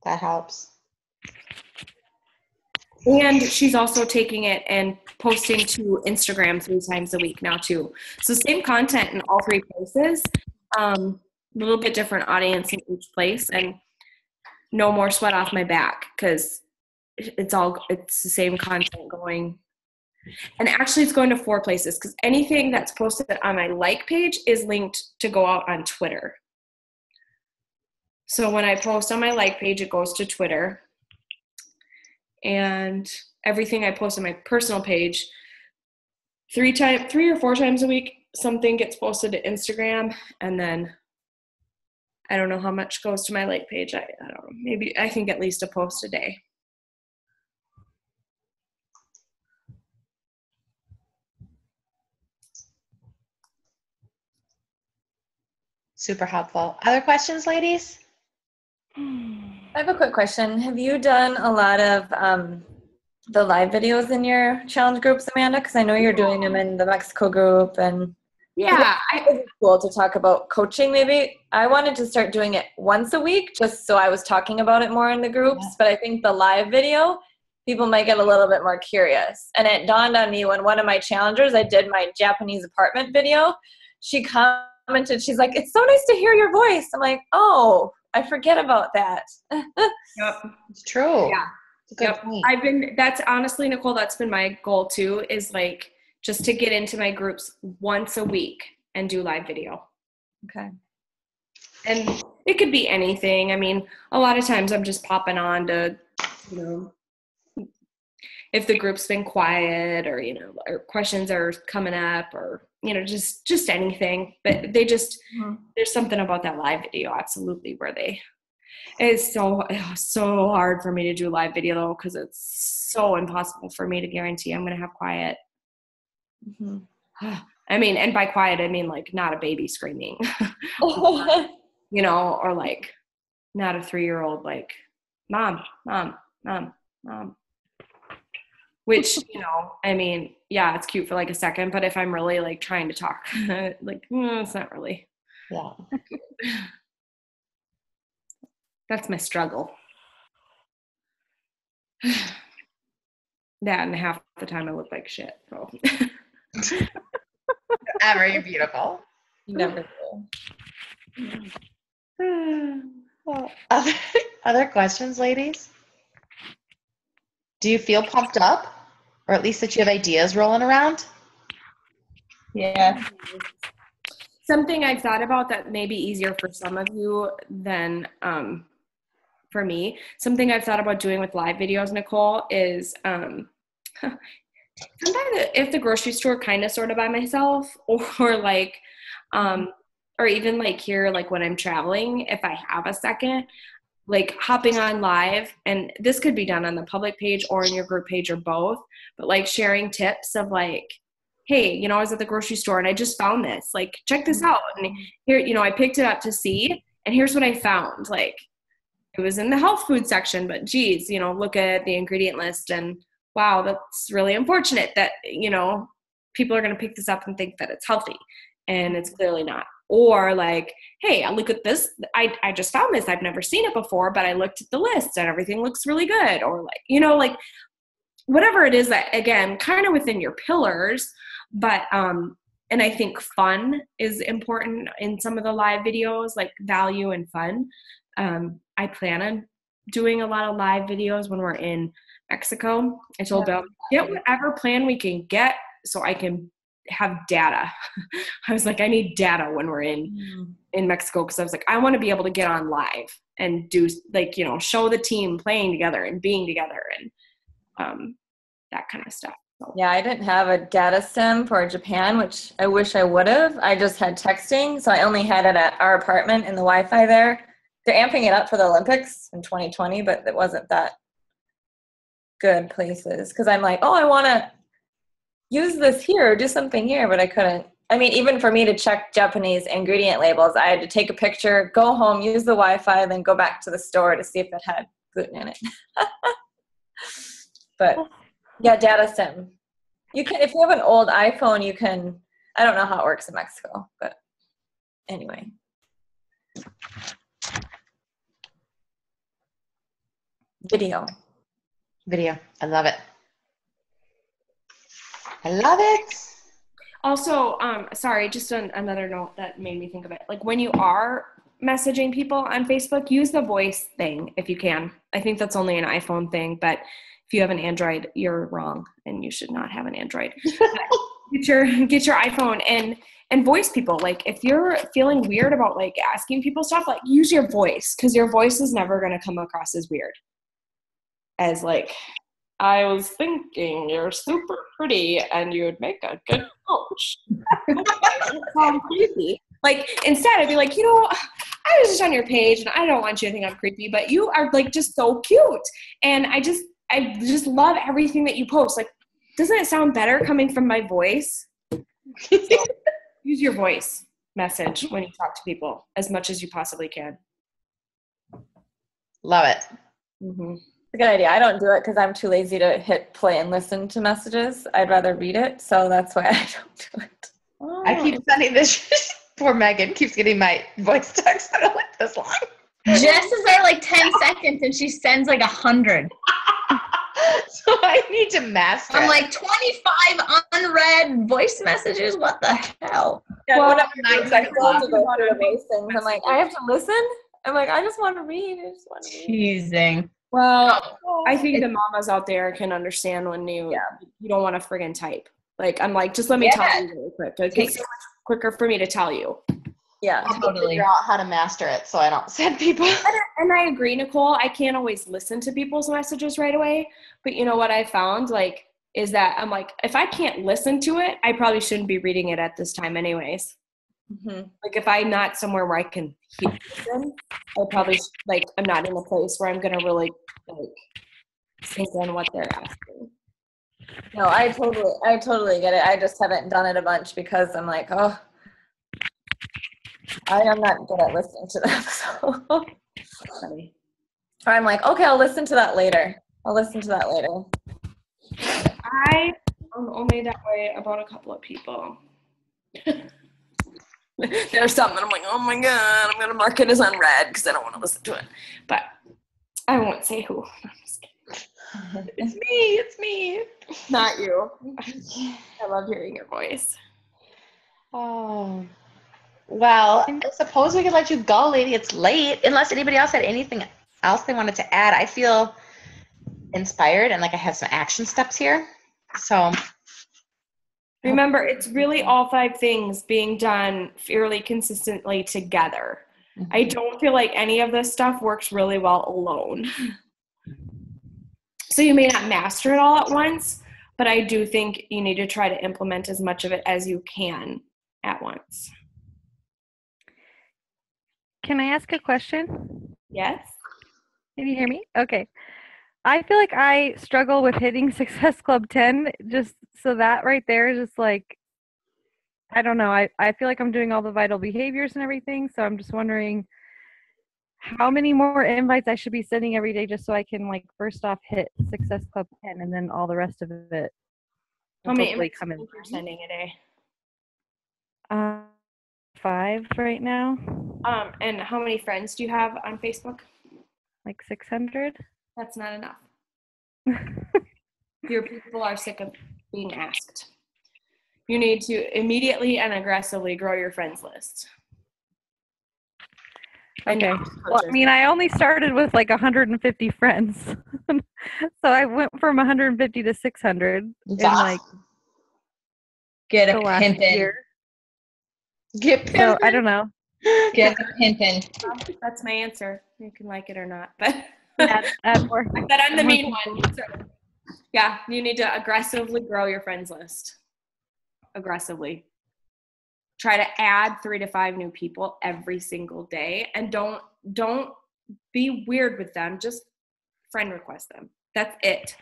That helps. And she's also taking it and posting to Instagram 3 times a week now too. So same content in all 3 places, a little bit different audience in each place, and no more sweat off my back, because it's the same content going. And actually it's going to 4 places, because anything that's posted on my like page is linked to go out on Twitter. So when I post on my like page, it goes to Twitter. And everything I post on my personal page, 3 or 4 times a week, something gets posted to Instagram, and then I don't know how much goes to my like page. I don't know. Maybe I think at least a post a day. Super helpful. Other questions, ladies? I have a quick question. Have you done a lot of the live videos in your challenge groups, Amanda? Because I know you're doing them in the Mexico group, and Yeah, it's cool to talk about coaching. Maybe I wanted to start doing it once a week, just so I was talking about it more in the groups. Yeah. But I think the live video, people might get a little bit more curious. And it dawned on me when one of my challengers, I did my Japanese apartment video. She commented, she's like, "It's so nice to hear your voice." I'm like, "Oh, I forget about that." Yep. It's true. Yeah. It's a good point. That's honestly, Nicole, that's been my goal too, is like just to get into my groups once a week and do live video. Okay. And it could be anything. I mean, a lot of times I'm just popping on to, if the group's been quiet, or, or questions are coming up, or, just anything. But they just, there's something about that live video, absolutely, where it's so hard for me to do live video though, because it's so impossible for me to guarantee I'm going to have quiet. Mm-hmm. I mean, and by quiet, I mean like not a baby screaming, or like not a 3-year-old like, "Mom, mom, mom, mom." Which, I mean, yeah, it's cute for like a second, but if I'm really like trying to talk, like, it's not really. Yeah. That's my struggle. That, and half the time I look like shit. So. Very beautiful. You never will. Well, other questions, ladies? Do you feel pumped up? Or at least that you have ideas rolling around? Yeah. Something I've thought about that may be easier for some of you than for me. Something I've thought about doing with live videos, Nicole, is sometimes if the grocery store kind of sort of by myself, or like, or even like here, like when I'm traveling, if I have a second, like hopping on live, and this could be done on the public page or in your group page or both, but like sharing tips of like, hey, you know, I was at the grocery store and I just found this, like, check this out. And here, you know, I picked it up to see, and here's what I found. Like, it was in the health food section, but geez, you know, look at the ingredient list and wow, that's really unfortunate that, you know, people are going to pick this up and think that it's healthy, and it's clearly not. Or like, hey, I look at this. I just found this. I've never seen it before, but I looked at the list and everything looks really good. Or like, you know, like whatever it is that, again, kind of within your pillars. But, and I think fun is important in some of the live videos, like value and fun. I plan on doing a lot of live videos when we're in Mexico. I told Bill, get whatever plan we can get so I can have data. I was like, I need data when we're in Mexico, because I was like, I want to be able to get on live and do, like, you know, show the team playing together and being together and that kind of stuff. So. Yeah, I didn't have a data sim for Japan, which I wish I would have. I just had texting, so I only had it at our apartment and the Wi-Fi there. They're amping it up for the Olympics in 2020, but it wasn't that good places, because I'm like, oh, I want to use this here, do something here, but I couldn't. I mean, even for me to check Japanese ingredient labels, I had to take a picture, go home, use the Wi-Fi, then go back to the store to see if it had gluten in it. But yeah, data sim. You can, if you have an old iPhone, you can. I don't know how it works in Mexico, but anyway. Video. I love it. I love it. Also, sorry, just another note that made me think of it. Like when you are messaging people on Facebook, use the voice thing if you can. I think that's only an iPhone thing, but if you have an Android, you're wrong, and you should not have an Android. Get your iPhone and voice people. Like if you're feeling weird about like asking people stuff, like use your voice, because your voice is never going to come across as weird. As like, I was thinking you're super pretty and you would make a good coach. Sound creepy. Like instead I'd be like, you know, I was just on your page and I don't want you to think I'm creepy, but you are like just so cute. And I just love everything that you post. Like, doesn't it sound better coming from my voice? So, use your voice message when you talk to people as much as you possibly can. Love it. Mm-hmm. It's a good idea. I don't do it because I'm too lazy to hit play and listen to messages. I'd rather read it, so that's why I don't do it. Oh. I keep sending this. Poor Megan keeps getting my voice text. I don't like this long. Jess is there like 10 seconds and she sends like 100. So I need to master I'm it. like 25 unread voice messages. What the hell? Yeah, Well, whenever I go to go through those things, I'm like, I have to listen. I'm like, I just want to read. Teasing. Well, I think the mamas out there can understand when you don't want to friggin' type. Like, I'm like, just let me tell you really quick. It takes so much quicker for me to tell you. Yeah, I have to figure out how to master it so I don't send people. And I agree, Nicole. I can't always listen to people's messages right away. But you know what I found, like, is that I'm like, if I can't listen to it, I probably shouldn't be reading it at this time anyways. Mm-hmm. Like, if I'm not somewhere where I can listen, I probably, like, I'm not in a place where I'm going to really, like, think on what they're asking. No, I totally get it. I just haven't done it a bunch because I'm like, oh, I am not good at listening to them. So. Or I'm like, okay, I'll listen to that later. I am only that way about a couple of people. There's something I'm like, oh my God, I'm going to mark it as unread because I don't want to listen to it. But I won't say who. I'm just kidding. It's me. Not you. I love hearing your voice. Oh. Well, I suppose we could let you go, lady. It's late. Unless anybody else had anything else they wanted to add. I feel inspired and like I have some action steps here. So Remember, it's really all 5 things being done fairly consistently together. I don't feel like any of this stuff works really well alone. So you may not master it all at once, but I do think you need to try to implement as much of it as you can at once. Can I ask a question? Yes? Can you hear me? Okay. I feel like I struggle with hitting Success Club 10, just so that right there is just like, I don't know. I feel like I'm doing all the vital behaviors and everything, so I'm just wondering how many more invites I should be sending every day just so I can, like, first off hit Success Club 10 and then all the rest of it How many hopefully invites come do in. you think you're sending a day? 5 right now, And how many friends do you have on Facebook? like 600. That's not enough. Your people are sick of being asked. You need to immediately and aggressively grow your friends list. Okay. Well, I mean, I only started with like 150 friends. So I went from 150 to 600 in like Get the a last pimpin'. year. Get So pimpin'. I don't know. Get a pimpin'. That's my answer. You can like it or not, but Add more. but I'm the more main people. one. So, yeah, you need to aggressively grow your friends list. Aggressively. Try to add 3 to 5 new people every single day, and don't be weird with them. Just friend request them. That's it.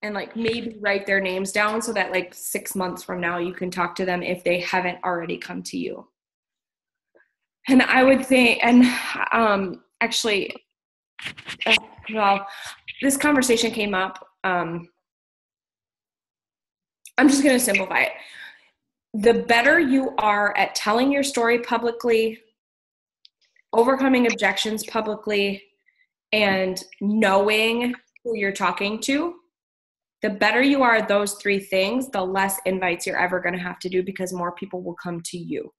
And like maybe write their names down so that like 6 months from now you can talk to them if they haven't already come to you. And I would think, and actually, well, this conversation came up. I'm just going to simplify it. The better you are at telling your story publicly, overcoming objections publicly, and knowing who you're talking to, the better you are at those 3 things, the less invites you're ever going to have to do because more people will come to you.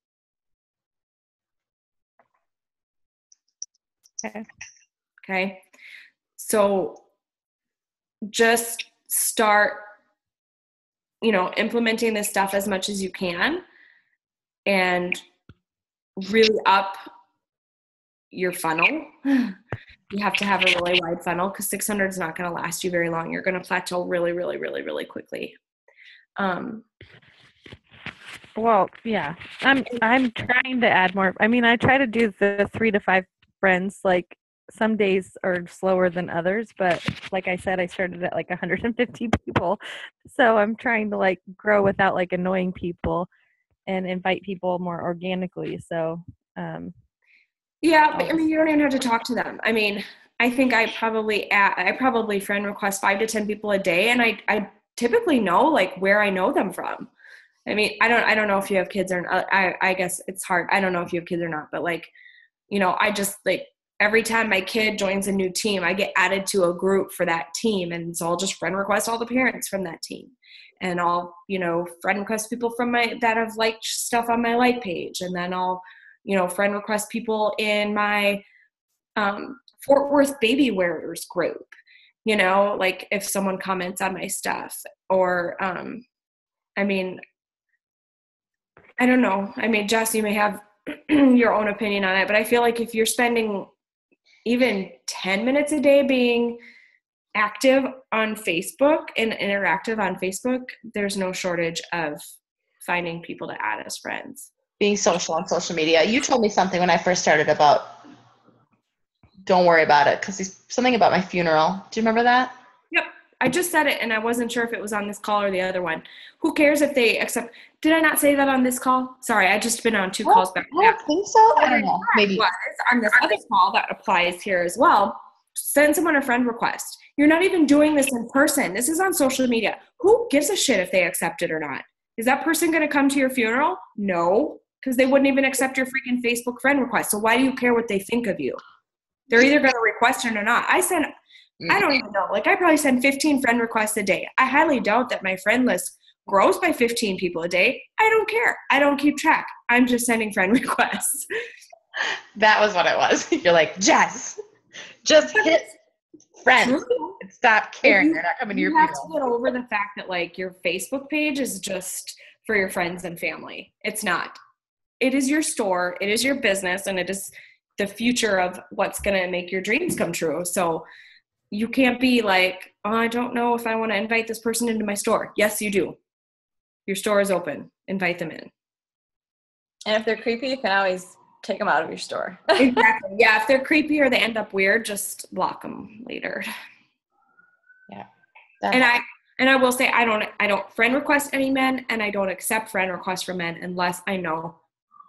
Okay. So just start, implementing this stuff as much as you can and really up your funnel. You have to have a really wide funnel because 600 is not going to last you very long. You're going to plateau really, really, really, really quickly. Well, yeah, I'm trying to add more. I mean, I try to do the 3 to 5 friends. Like some days are slower than others, but like I said, I started at like 150 people, so I'm trying to like grow without like annoying people and invite people more organically. So, yeah, but I mean, you don't even have to talk to them. I mean, I think I probably friend request 5 to 10 people a day, and I typically know like where I know them from. I mean, I don't know if you have kids or not. I guess it's hard. I don't know if you have kids or not, but like, I just like every time my kid joins a new team, I get added to a group for that team. And so I'll just friend request all the parents from that team. And I'll, friend request people that have liked stuff on my like page. And then I'll, friend request people in my Fort Worth baby wearers group, like if someone comments on my stuff or, I mean, I don't know. I mean, Jess, you may have your own opinion on it, but I feel like if you're spending even 10 minutes a day being active on Facebook and interactive on Facebook, there's no shortage of finding people to add as friends. Being social on social media. You told me something when I first started about don't worry about it because something about my funeral. Do you remember that? Yep. I just said it and I wasn't sure if it was on this call or the other one. Who cares if they accept? Did I not say that on this call? Sorry, I just been on 2 calls back. I don't think so. I don't know. Maybe. On this other call that applies here as well. Send someone a friend request. You're not even doing this in person. This is on social media. Who gives a shit if they accept it or not? Is that person going to come to your funeral? No, because they wouldn't even accept your freaking Facebook friend request. So why do you care what they think of you? They're either going to request it or not. I don't even know. Like I probably send 15 friend requests a day. I highly doubt that my friend list grows by 15 people a day. I don't care. I don't keep track. I'm just sending friend requests. That was what it was. You're like, Jess, just hit friends and stop caring. They're not coming to your funeral. You have to get over the fact that like your Facebook page is just for your friends and family. It's not. It is your store, it is your business, and it is the future of what's going to make your dreams come true. So you can't be like, oh, I don't know if I want to invite this person into my store. Yes, you do. Your store is open. Invite them in. And if they're creepy, you can always take them out of your store. Exactly. Yeah, if they're creepy or they end up weird, just block them later. Yeah. And I will say I don't friend request any men, and I don't accept friend requests from men unless I know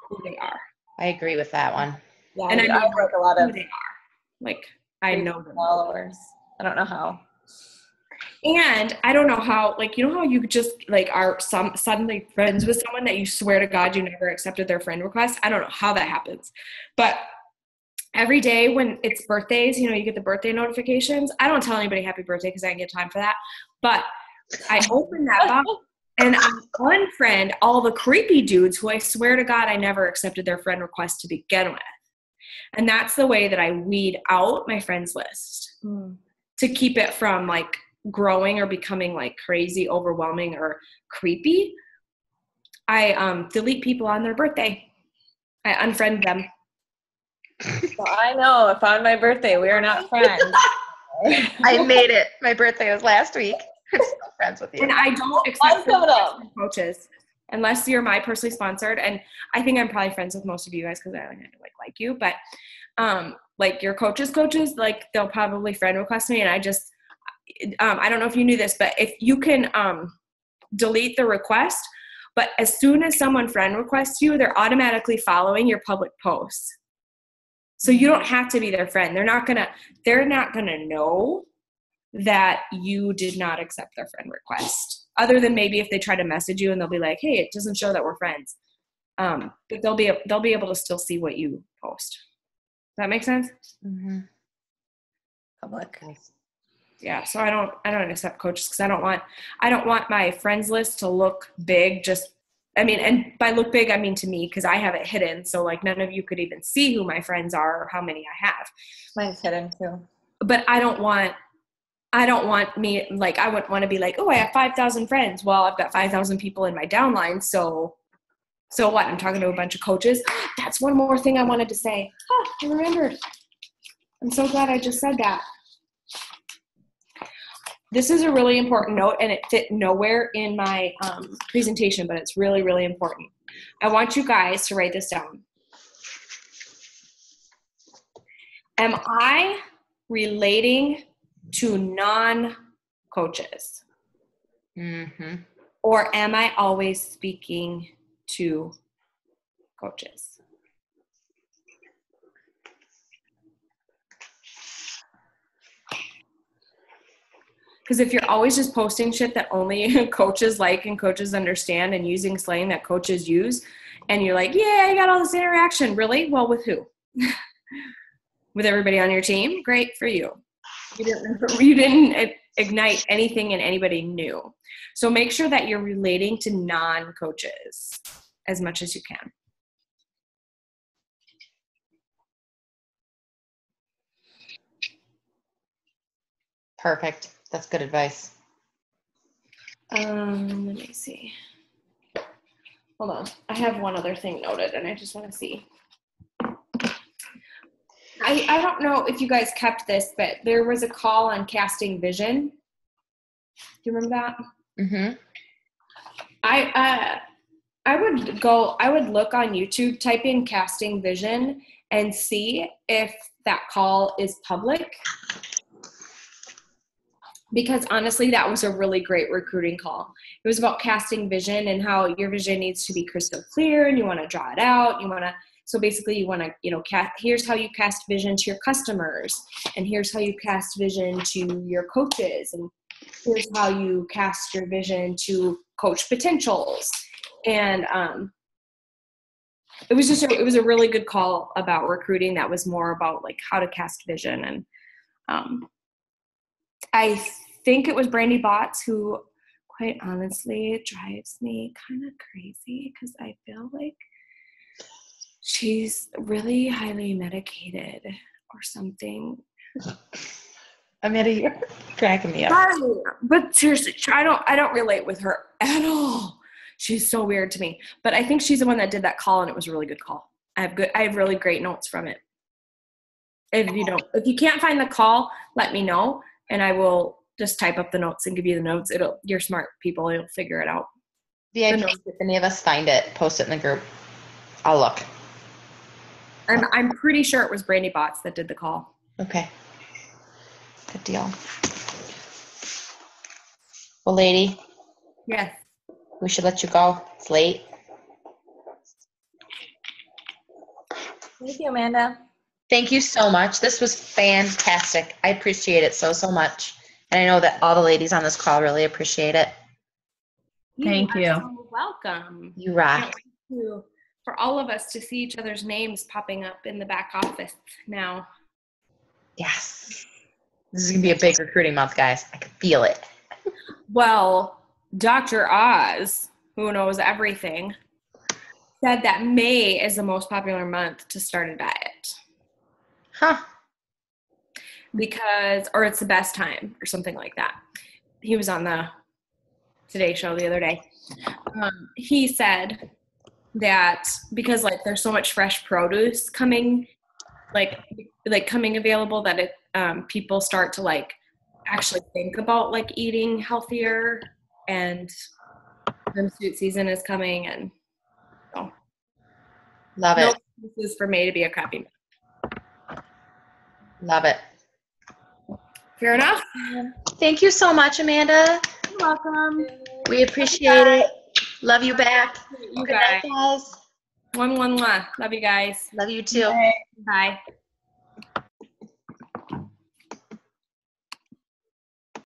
who they are. I agree with that one. Yeah, And I I know like a lot who of they are. Like, I know them. followers. I don't know how. And I don't know how, like, you know how you just like are suddenly friends with someone that you swear to God you never accepted their friend request? I don't know how that happens. But every day when it's birthdays, you get the birthday notifications. I don't tell anybody happy birthday because I didn't get time for that. But I open that box and I unfriend all the creepy dudes who I swear to God I never accepted their friend request to begin with. And that's the way that I weed out my friends list to keep it from like growing or becoming like crazy, overwhelming, or creepy. I delete people on their birthday. I unfriend them. So I know if on my birthday we are not friends. I made it. My birthday was last week. I'm still friends with you. And I don't accept coaches unless you're my personally sponsored. And I think I'm probably friends with most of you guys because I like you. But like your coaches, like they'll probably friend request me, and I just I don't know if you knew this, but if you can delete the request, but as soon as someone friend requests you, they're automatically following your public posts. So you don't have to be their friend. They're not gonna know that you did not accept their friend request. Other than maybe if they try to message you and they'll be like, "Hey, it doesn't show that we're friends." But they'll be able to still see what you post. Does that make sense? Mm-hmm. Public. Yeah. So I don't accept coaches because I don't want my friends list to look big. And by look big, I mean to me, because I have it hidden. So like none of you could even see who my friends are or how many I have. Mine's hidden too. But I don't want me, like, I wouldn't want to be like, oh, I have 5,000 friends. Well, I've got 5,000 people in my downline. So what? I'm talking to a bunch of coaches. That's one more thing I wanted to say. I remembered. I'm so glad I just said that. This is a really important note, and it fit nowhere in my presentation, but it's really, really important. I want you guys to write this down. Am I relating to non-coaches? Mm-hmm. Or am I always speaking to coaches? Because if you're always just posting shit that only coaches like and coaches understand and using slang that coaches use, and you're like, yeah, I got all this interaction. Really? Well, with who? With everybody on your team? Great for you. You didn't ignite anything in anybody new. So make sure that you're relating to non-coaches as much as you can. Perfect. That's good advice. Let me see. Hold on. I have one other thing noted, and I just want to see. I don't know if you guys kept this, but there was a call on casting vision. Do you remember that? Mm-hmm. I would look on YouTube, type in casting vision, and see if that call is public. Because honestly, that was a really great recruiting call. It was about casting vision and how your vision needs to be crystal clear, and you want to draw it out. So basically you want to, here's how you cast vision to your customers, and here's how you cast vision to your coaches, and here's how you cast your vision to coach potentials. And it was a really good call about recruiting that was more about like how to cast vision. And I think it was Brandy Botts who, quite honestly, drives me kind of crazy because I feel like she's really highly medicated or something. Amanda, you're cracking me up. But seriously, I don't relate with her at all. She's so weird to me. But I think she's the one that did that call, and it was a really good call. I have really great notes from it. If you can't find the call, let me know, and I will just type up the notes and give you the notes. You're smart people. You'll figure it out. VIP, if any of us find it, post it in the group. I'll look. I'm pretty sure it was Brandy Bots that did the call. Okay. Good deal. Well, lady, Yes. we should let you go. It's late. Thank you, Amanda. Thank you so much. This was fantastic. I appreciate it so much. And I know that all the ladies on this call really appreciate it. Thank you. So welcome. You rock. Can't wait for all of us to see each other's names popping up in the back office now. Yes. This is going to be a big recruiting month, guys. I can feel it. Well, Dr. Oz, who knows everything, said that May is the most popular month to start a diet. Huh. Or it's the best time or something like that. He was on the Today Show the other day. He said that because like there's so much fresh produce coming, like coming available, that it people start to like actually think about like eating healthier, and swimsuit season is coming, and so Love it. This is for May to be a crappy month. Love it. Fair enough. Thank you so much, Amanda. You're welcome. We appreciate it. Love you back. You Good night, guys. Mwah. Love you guys. Love you too. Bye. Bye.